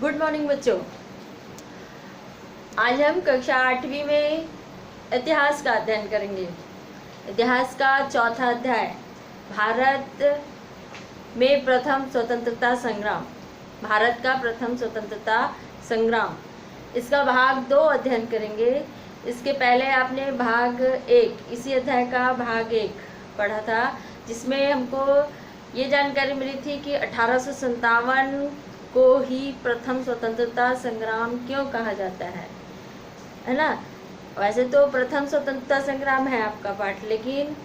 Good morning बच्चों। आज हम कक्षा 8वीं में इतिहास का अध्ययन करेंगे। इतिहास का चौथा अध्याय, भारत में प्रथम स्वतंत्रता संग्राम। भारत का प्रथम स्वतंत्रता संग्राम, इसका भाग 2 अध्ययन करेंगे। इसके पहले आपने भाग 1, इसी अध्याय का भाग 1 पढ़ा था, जिसमें हमको ये जानकारी मिली थी कि 1857 को ही प्रथम स्वतंत्रता संग्राम क्यों कहा जाता है ना। वैसे तो प्रथम स्वतंत्रता संग्राम है आपका पाठ, लेकिन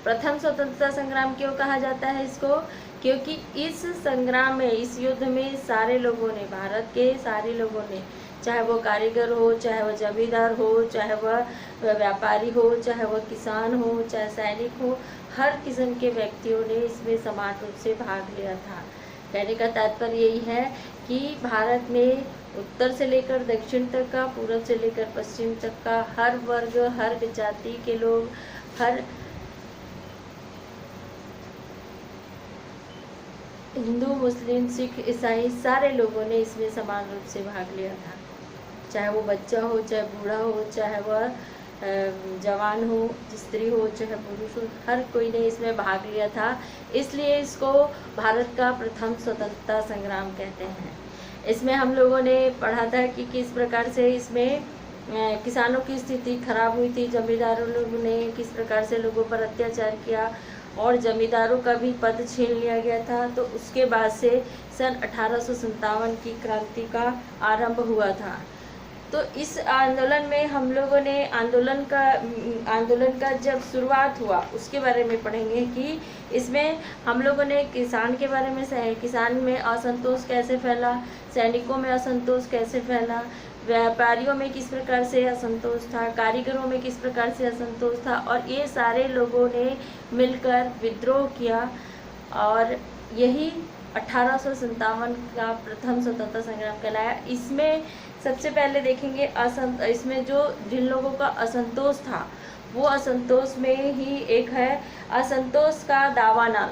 प्रथम स्वतंत्रता संग्राम क्यों कहा जाता है इसको? क्योंकि इस संग्राम में, इस युद्ध में सारे लोगों ने, भारत के सारे लोगों ने, चाहे वो कारीगर हो, चाहे वो जमींदार हो, चाहे वह व्यापारी हो, चाहे वह किसान हो, चाहे सैनिक हो, हर किस्म के व्यक्तियों ने इसमें समान रूप से भाग लिया था। कहने का तात्पर्य यही है कि भारत में उत्तर से लेकर दक्षिण तक का, पूर्व से लेकर पश्चिम तक का हर वर्ग, हर जाति के लोग, हर हिंदू, मुस्लिम, सिख, ईसाई, सारे लोगों ने इसमें समान रूप से भाग लिया था। चाहे वो बच्चा हो, चाहे बूढ़ा हो, चाहे वह जवान हो, स्त्री हो, चाहे पुरुष हो, हर कोई ने इसमें भाग लिया था। इसलिए इसको भारत का प्रथम स्वतंत्रता संग्राम कहते हैं। इसमें हम लोगों ने पढ़ा था कि किस प्रकार से इसमें किसानों की स्थिति खराब हुई थी, जमींदारों लोगों ने किस प्रकार से लोगों पर अत्याचार किया और जमींदारों का भी पद छीन लिया गया था। तो उसके बाद से सन 1857 की क्रांति का आरंभ हुआ था। तो इस आंदोलन में हम लोगों ने आंदोलन का जब शुरुआत हुआ उसके बारे में पढ़ेंगे कि इसमें हम लोगों ने किसान के बारे में, किसान में असंतोष कैसे फैला, सैनिकों में असंतोष कैसे फैला, व्यापारियों में किस प्रकार से असंतोष था, कारीगरों में किस प्रकार से असंतोष था, और ये सारे लोगों ने मिलकर विद्रोह किया और यही 1857 का प्रथम स्वतंत्रता संग्राम कहलाया। इसमें सबसे पहले देखेंगे इसमें जिन लोगों का असंतोष था, वो असंतोष में ही एक है असंतोष का दावानल।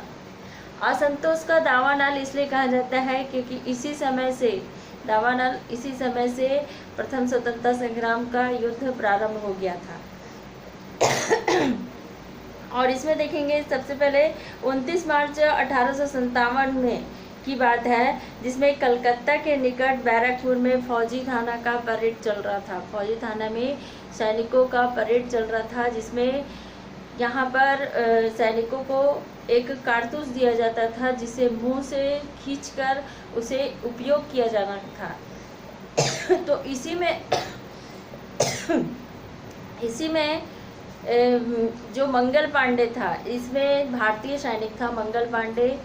असंतोष का दावानल इसलिए कहा जाता है क्योंकि इसी समय से प्रथम स्वतंत्रता संग्राम का युद्ध प्रारंभ हो गया था। और इसमें देखेंगे सबसे पहले 29 मार्च 1857 में की बात है, जिसमें कलकत्ता के निकट बैरकपुर में फौजी थाना का परेड चल रहा था। फौजी थाना में सैनिकों का परेड चल रहा था, जिसमें यहाँ पर सैनिकों को एक कारतूस दिया जाता था जिसे मुंह से खींचकर उसे उपयोग किया जाना था। तो इसी में जो मंगल पांडे था, इसमें भारतीय सैनिक था मंगल पांडे,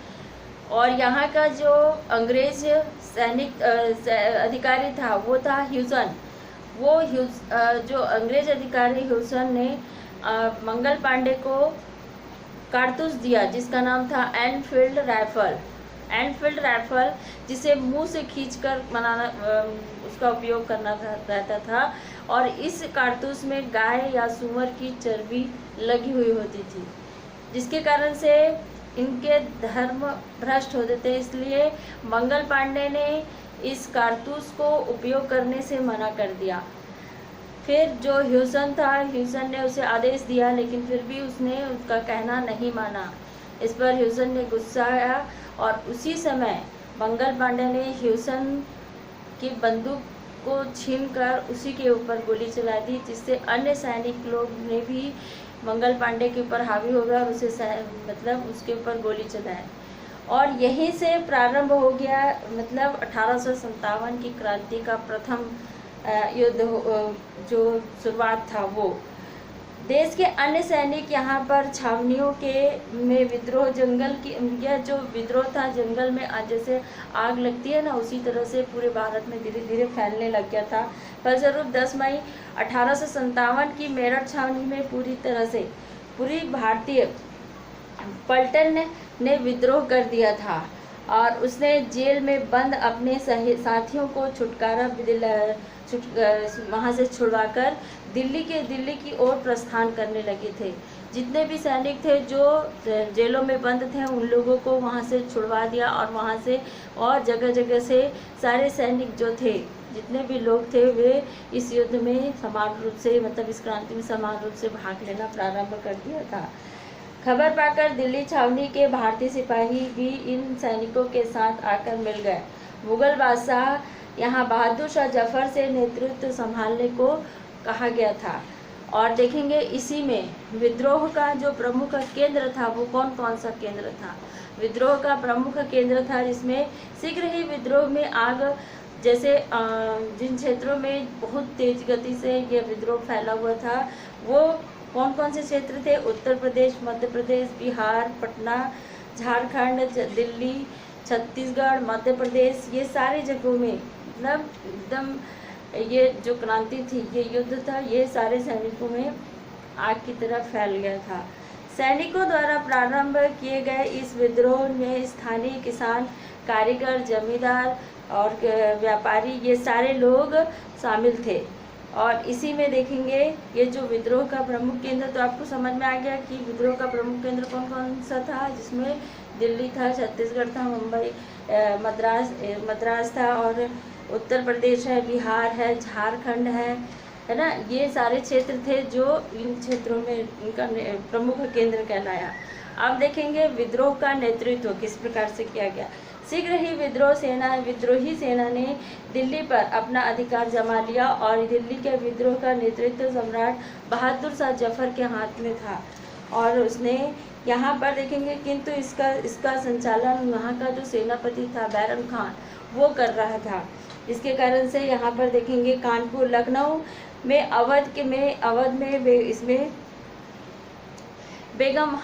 और यहाँ का जो अंग्रेज सैनिक अधिकारी था वो था ह्यूसन। जो अंग्रेज अधिकारी ह्यूसन ने मंगल पांडे को कारतूस दिया जिसका नाम था एनफील्ड राइफल, जिसे मुंह से खींचकर उसका उपयोग करना रहता था। और इस कारतूस में गाय या सूअर की चर्बी लगी हुई होती थी, जिसके कारण से इनके धर्म भ्रष्ट होते थे। इसलिए मंगल पांडे ने इस कारतूस को उपयोग करने से मना कर दिया। फिर जो ह्यूसन था, ह्यूसन ने उसे आदेश दिया, लेकिन फिर भी उसने उसका कहना नहीं माना। इस पर ह्यूसन ने गुस्सा आया और उसी समय मंगल पांडे ने ह्यूसन की बंदूक को छीनकर उसी के ऊपर गोली चला दी, जिससे अन्य सैनिक लोग ने भी मंगल पांडे के ऊपर हावी हो गया और उसे उसके ऊपर गोली चलाए। और यहीं से प्रारंभ हो गया 1857 की क्रांति का प्रथम युद्ध जो शुरुआत था। वो देश के अन्य सैनिक यहाँ पर छावनियों में विद्रोह, यह जो विद्रोह था जंगल में जैसे आग लगती है ना, उसी तरह से पूरे भारत में धीरे धीरे फैलने लग गया था। फलस्वरूप 10 मई 1857 की मेरठ छावनी में पूरी भारतीय पलटन ने विद्रोह कर दिया था और उसने जेल में बंद अपने साथियों को वहाँ से छुड़वाकर दिल्ली की ओर प्रस्थान करने लगे थे। जितने भी सैनिक थे जो जेलों में बंद थे उन लोगों को वहाँ से छुड़वा दिया, और वहाँ से और जगह जगह से सारे सैनिक जो थे, जितने भी लोग थे, वे इस युद्ध में समान रूप से, मतलब इस क्रांति में समान रूप से भाग लेना प्रारंभ कर दिया था। खबर पाकर दिल्ली छावनी के भारतीय सिपाही भी इन सैनिकों के साथ आकर मिल गए। मुगल बादशाह यहाँ बहादुर शाह जफर से नेतृत्व संभालने को कहा गया था। और देखेंगे इसी में विद्रोह का जो प्रमुख केंद्र था वो कौन कौन सा केंद्र था। विद्रोह का प्रमुख केंद्र था जिसमें शीघ्र ही विद्रोह में आग, जैसे जिन क्षेत्रों में बहुत तेज गति से ये विद्रोह फैला हुआ था वो कौन कौन से क्षेत्र थे। उत्तर प्रदेश, मध्य प्रदेश, बिहार, पटना, झारखंड, दिल्ली, छत्तीसगढ़, मध्य प्रदेश, ये सारे जगहों में मतलब एकदम ये जो क्रांति थी, ये युद्ध था, ये सारे सैनिकों में आग की तरह फैल गया था। सैनिकों द्वारा प्रारंभ किए गए इस विद्रोह में स्थानीय किसान, कारीगर, जमींदार और व्यापारी, ये सारे लोग शामिल थे। और इसी में देखेंगे ये जो विद्रोह का प्रमुख केंद्र, तो आपको समझ में आ गया कि विद्रोह का प्रमुख केंद्र कौन कौन सा था, जिसमें दिल्ली था, छत्तीसगढ़ था, मुंबई, मद्रास था, और उत्तर प्रदेश है, बिहार है, झारखंड है ना। ये सारे क्षेत्र थे जो इन क्षेत्रों में इनका प्रमुख केंद्र कहलाया। अब देखेंगे विद्रोह का नेतृत्व किस प्रकार से किया गया। शीघ्र ही विद्रोही सेना ने दिल्ली पर अपना अधिकार जमा लिया और दिल्ली के विद्रोह का नेतृत्व सम्राट बहादुर शाह जफर के हाथ में था। और उसने यहाँ पर देखेंगे किंतु इसका संचालन वहाँ का जो सेनापति था बैरम खान, वो कर रहा था। इसके कारण से यहाँ पर देखेंगे कानपुर, लखनऊ में, अवध में इसमें बेगम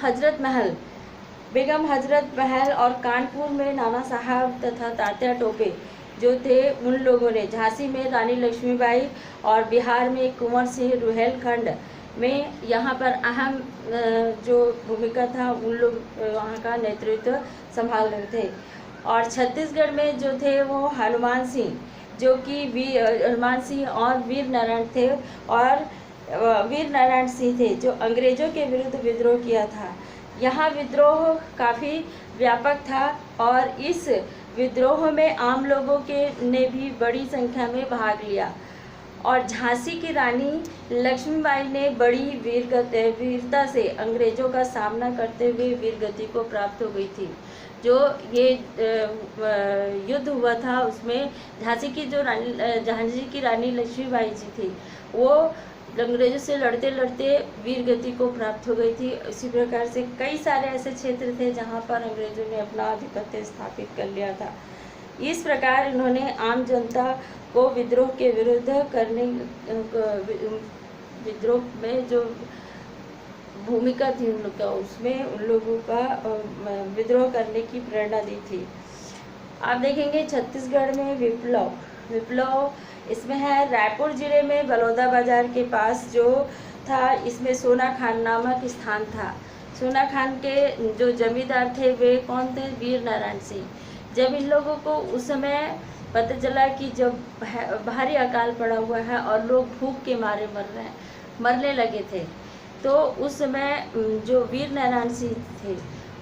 हजरत महल और कानपुर में नाना साहब तथा तात्या टोपे जो थे उन लोगों ने, झांसी में रानी लक्ष्मीबाई और बिहार में कुंवर सिंह रुहेलखंड में यहाँ पर अहम जो भूमिका था उन लोग वहाँ का नेतृत्व संभाल रहे थे। और छत्तीसगढ़ में जो थे वो हनुमान सिंह, जो कि हनुमान सिंह और वीर नारायण थे, और वीर नारायण सिंह थे जो अंग्रेजों के विरुद्ध विद्रोह किया था। यहाँ विद्रोह काफ़ी व्यापक था और इस विद्रोह में आम लोगों ने भी बड़ी संख्या में भाग लिया। और झांसी की रानी लक्ष्मीबाई ने बड़ी वीरता से अंग्रेजों का सामना करते हुए वीरगति को प्राप्त हो गई थी। जो ये युद्ध हुआ था उसमें झांसी की रानी लक्ष्मीबाई जी थी, वो अंग्रेजों से लड़ते लड़ते वीरगति को प्राप्त हो गई थी। इसी प्रकार से कई सारे ऐसे क्षेत्र थे जहाँ पर अंग्रेजों ने अपना आधिपत्य स्थापित कर लिया था। इस प्रकार इन्होंने आम जनता को विद्रोह के विरुद्ध विद्रोह में जो भूमिका थी उन लोग का, उसमें उन लोगों का विद्रोह करने की प्रेरणा दी थी। आप देखेंगे छत्तीसगढ़ में विप्लव इसमें है रायपुर जिले में बलौदा बाजार के पास जो था, इसमें सोना खान नामक स्थान था। सोना खान के जो जमींदार थे वे कौन थे? वीर नारायण सिंह। जब इन लोगों को उस समय पता चला कि जब भारी अकाल पड़ा हुआ है और लोग भूख के मारे मरने लगे थे, तो उस समय जो वीर नारायण सिंह थे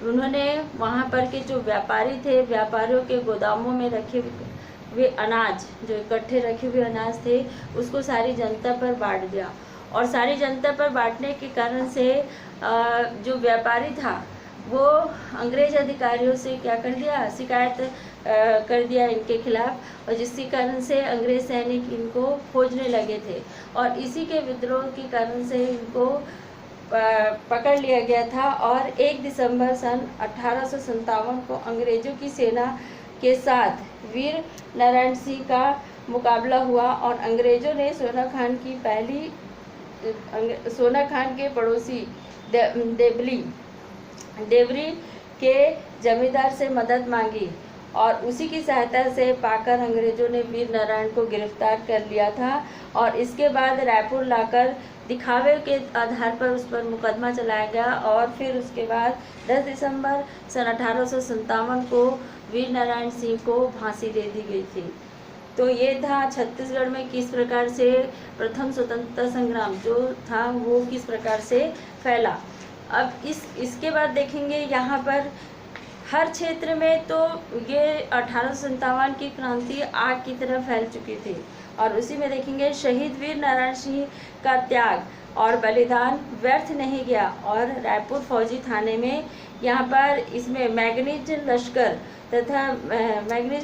उन्होंने वहाँ पर के जो व्यापारी थे, व्यापारियों के गोदामों में रखे हुए अनाज, जो इकट्ठे रखे हुए अनाज थे, उसको सारी जनता पर बांट दिया। और सारी जनता पर बांटने के कारण से जो व्यापारी था वो अंग्रेज अधिकारियों से क्या कर दिया, शिकायत कर दिया इनके खिलाफ, और जिसके कारण से अंग्रेज सैनिक इनको खोजने लगे थे। और इसी के विद्रोह के कारण से इनको पकड़ लिया गया था। और 1 दिसंबर सन 1857 को अंग्रेजों की सेना के साथ वीर नारायण सिंह का मुकाबला हुआ और अंग्रेजों ने सोना खान के पड़ोसी देवरी के जमींदार से मदद मांगी और उसी की सहायता से पाकर अंग्रेजों ने वीर नारायण को गिरफ्तार कर लिया था। और इसके बाद रायपुर लाकर दिखावे के आधार पर उस पर मुकदमा चलाया गया और फिर उसके बाद 10 दिसंबर सन 1857 को वीर नारायण सिंह को फांसी दे दी गई थी। तो ये था छत्तीसगढ़ में किस प्रकार से प्रथम स्वतंत्रता संग्राम जो था वो किस प्रकार से फैला। अब इसके बाद देखेंगे यहाँ पर हर क्षेत्र में तो ये 1857 की क्रांति आग की तरह फैल चुकी थी। और उसी में देखेंगे शहीद वीर नारायण सिंह का त्याग और बलिदान व्यर्थ नहीं गया। और रायपुर फौजी थाने में यहाँ पर इसमें मैगनीज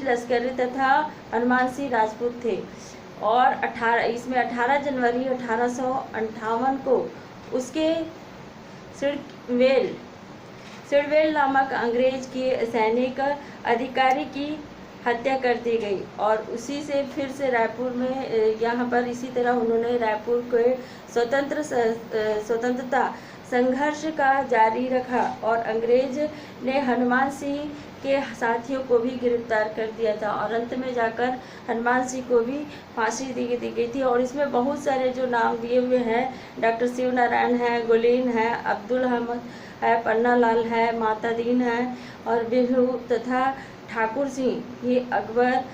लश्करी तथा हनुमान सिंह राजपूत थे। और 18 जनवरी 1858 को उसके सिडवेल नामक अंग्रेज की सैनिक अधिकारी की हत्या कर दी गई। और उसी से फिर से रायपुर में यहाँ पर इसी तरह उन्होंने रायपुर के स्वतंत्रता संघर्ष का जारी रखा और अंग्रेज ने हनुमान सिंह के साथियों को भी गिरफ्तार कर दिया था। और अंत में जाकर हनुमान सिंह को भी फांसी दी गई थी। और इसमें बहुत सारे जो नाम दिए हुए हैं, डॉक्टर शिव नारायण है, गुलीन है, अब्दुल अहमद है, पन्ना लाल है, माता दीन है और बिरहू तथा ठाकुर सिंह, ये अकबर,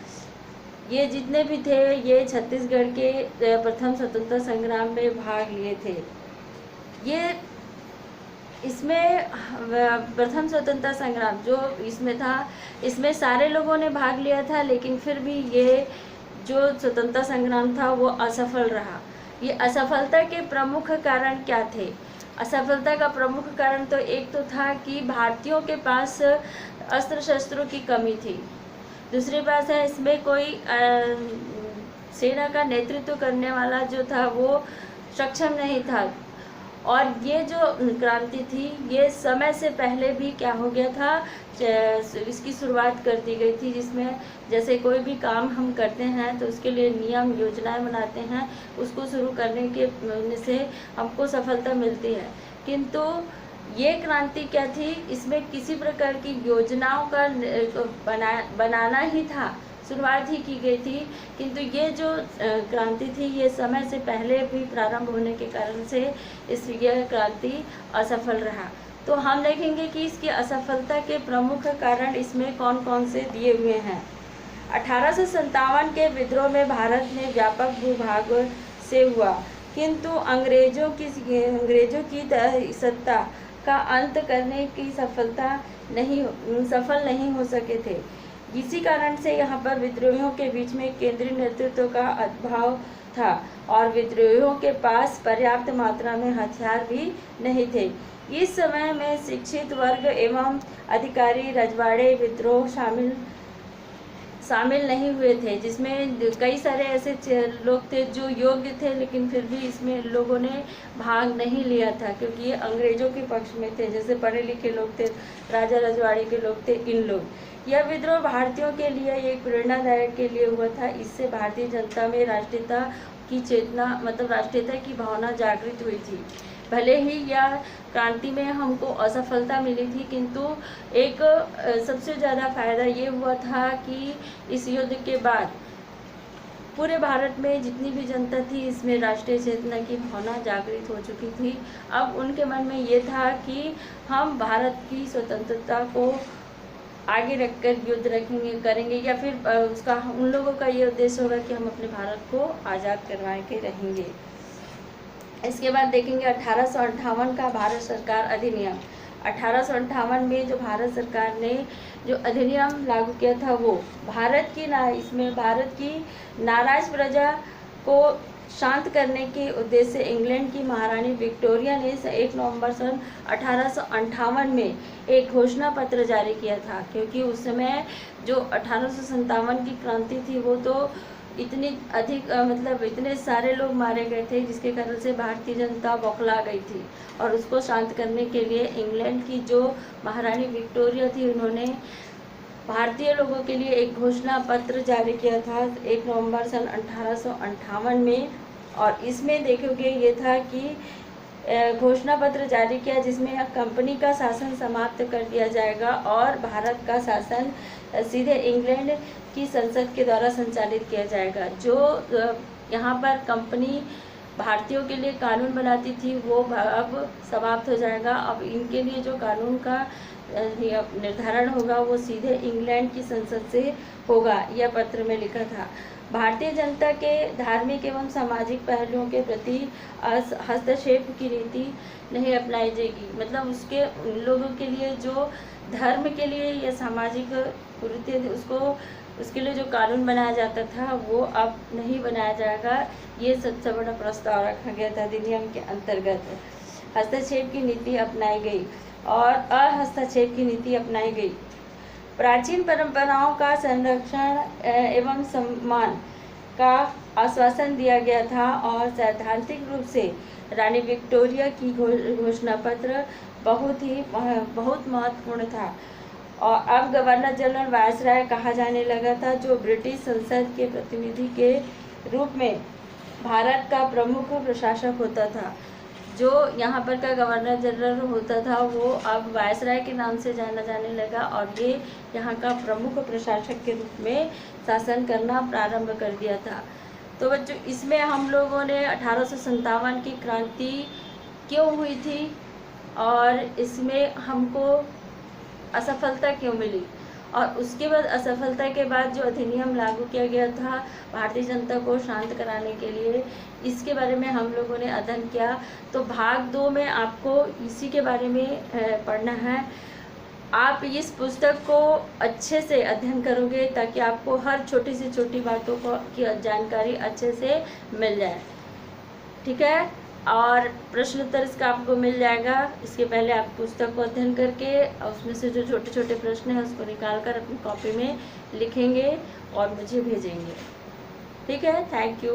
ये जितने भी थे ये छत्तीसगढ़ के प्रथम स्वतंत्रता संग्राम में भाग लिए थे। ये इसमें प्रथम स्वतंत्रता संग्राम जो इसमें था, इसमें सारे लोगों ने भाग लिया था, लेकिन फिर भी ये जो स्वतंत्रता संग्राम था वो असफल रहा। ये असफलता के प्रमुख कारण क्या थे? असफलता का प्रमुख कारण तो एक तो था कि भारतीयों के पास अस्त्र शस्त्रों की कमी थी। दूसरी बात है, इसमें कोई सेना का नेतृत्व करने वाला जो था वो सक्षम नहीं था। और ये जो क्रांति थी ये समय से पहले भी क्या हो गया था, इसकी शुरुआत कर दी गई थी, जिसमें जैसे कोई भी काम हम करते हैं तो उसके लिए नियम योजनाएं बनाते हैं, उसको शुरू करने के से हमको सफलता मिलती है। किंतु ये क्रांति क्या थी, इसमें किसी प्रकार की योजनाओं का बनाना ही था, शुरुआत ही की गई थी। किंतु ये जो क्रांति थी ये समय से पहले भी प्रारंभ होने के कारण से यह क्रांति असफल रहा। तो हम देखेंगे कि इसकी असफलता के प्रमुख कारण इसमें कौन कौन से दिए हुए हैं। 1857 के विद्रोह में भारत में व्यापक भूभाग से हुआ, किंतु अंग्रेजों की सत्ता का अंत करने की सफल नहीं हो सके थे। इसी कारण से यहाँ पर विद्रोहियों के बीच में केंद्रीय नेतृत्व का अभाव था और विद्रोहियों के पास पर्याप्त मात्रा में हथियार भी नहीं थे। इस समय में शिक्षित वर्ग एवं अधिकारी रजवाड़े विद्रोह शामिल नहीं हुए थे, जिसमें कई सारे ऐसे लोग थे जो योग्य थे, लेकिन फिर भी इसमें लोगों ने भाग नहीं लिया था क्योंकि ये अंग्रेजों के पक्ष में थे। जैसे पढ़े लिखे लोग थे, राजा रजवाड़े के लोग थे, इन लोग। यह विद्रोह भारतीयों के लिए एक प्रेरणादायक के लिए हुआ था। इससे भारतीय जनता में राष्ट्रीयता की चेतना, मतलब राष्ट्रीयता की भावना जागृत हुई थी। भले ही यह क्रांति में हमको असफलता मिली थी, किंतु एक सबसे ज़्यादा फायदा ये हुआ था कि इस युद्ध के बाद पूरे भारत में जितनी भी जनता थी इसमें राष्ट्रीय चेतना की भावना जागृत हो चुकी थी। अब उनके मन में ये था कि हम भारत की स्वतंत्रता को आगे रखकर युद्ध करेंगे या फिर उसका उन लोगों का ये उद्देश्य होगा कि हम अपने भारत को आज़ाद करवा के रहेंगे। इसके बाद देखेंगे 1858 का भारत सरकार अधिनियम। 1858 में जो भारत सरकार ने जो अधिनियम लागू किया था वो भारत की नाराज प्रजा को शांत करने के उद्देश्य से इंग्लैंड की महारानी विक्टोरिया ने 1 नवंबर सन 1858 में एक घोषणा पत्र जारी किया था, क्योंकि उस समय जो 1857 की क्रांति थी वो तो इतनी अधिक मतलब इतने सारे लोग मारे गए थे, जिसके कारण से भारतीय जनता बौखला गई थी। और उसको शांत करने के लिए इंग्लैंड की जो महारानी विक्टोरिया थी उन्होंने भारतीय लोगों के लिए एक घोषणा पत्र जारी किया था 1 नवंबर सन 1858 में। और इसमें देखोगे ये था कि घोषणा पत्र जारी किया जिसमें कंपनी का शासन समाप्त कर दिया जाएगा और भारत का शासन सीधे इंग्लैंड की संसद के द्वारा संचालित किया जाएगा। जो यहाँ पर कंपनी भारतीयों के लिए कानून बनाती थी वो अब समाप्त हो जाएगा। अब इनके लिए जो कानून का निर्धारण होगा वो सीधे इंग्लैंड की संसद से होगा, यह पत्र में लिखा था। भारतीय जनता के धार्मिक एवं सामाजिक पहलुओं के प्रति हस्तक्षेप की नीति नहीं अपनाई जाएगी। मतलब उसके उन लोगों के लिए जो धर्म के लिए या सामाजिक कुरीति उसके लिए जो कानून बनाया जाता था वो अब नहीं बनाया जाएगा। ये सबसे बड़ा प्रस्ताव रखा गया था अधिनियम के अंतर्गत। हस्तक्षेप की नीति अपनाई गई और अहस्तक्षेप की नीति अपनाई गई। प्राचीन परंपराओं का संरक्षण एवं सम्मान का आश्वासन दिया गया था और सैद्धांतिक रूप से रानी विक्टोरिया की घोषणा पत्र बहुत महत्वपूर्ण था। और अब गवर्नर जनरल वायसराय कहा जाने लगा था, जो ब्रिटिश संसद के प्रतिनिधि के रूप में भारत का प्रमुख प्रशासक होता था। जो यहाँ पर का गवर्नर जनरल होता था वो अब वायसराय के नाम से जाना जाने लगा और ये यहाँ का प्रमुख प्रशासक के रूप में शासन करना प्रारंभ कर दिया था। तो बच्चों, इसमें हम लोगों ने 1857 की क्रांति क्यों हुई थी और इसमें हमको असफलता क्यों मिली, और उसके बाद असफलता के बाद जो अधिनियम लागू किया गया था भारतीय जनता को शांत कराने के लिए, इसके बारे में हम लोगों ने अध्ययन किया। तो भाग 2 में आपको इसी के बारे में पढ़ना है। आप इस पुस्तक को अच्छे से अध्ययन करोगे ताकि आपको हर छोटी से छोटी बातों की जानकारी अच्छे से मिल जाए, ठीक है। और प्रश्न उत्तर इसका आपको मिल जाएगा। इसके पहले आप पुस्तक को अध्ययन करके उसमें से जो छोटे छोटे प्रश्न हैं उसको निकाल कर अपनी कॉपी में लिखेंगे और मुझे भेजेंगे, ठीक है। Thank you.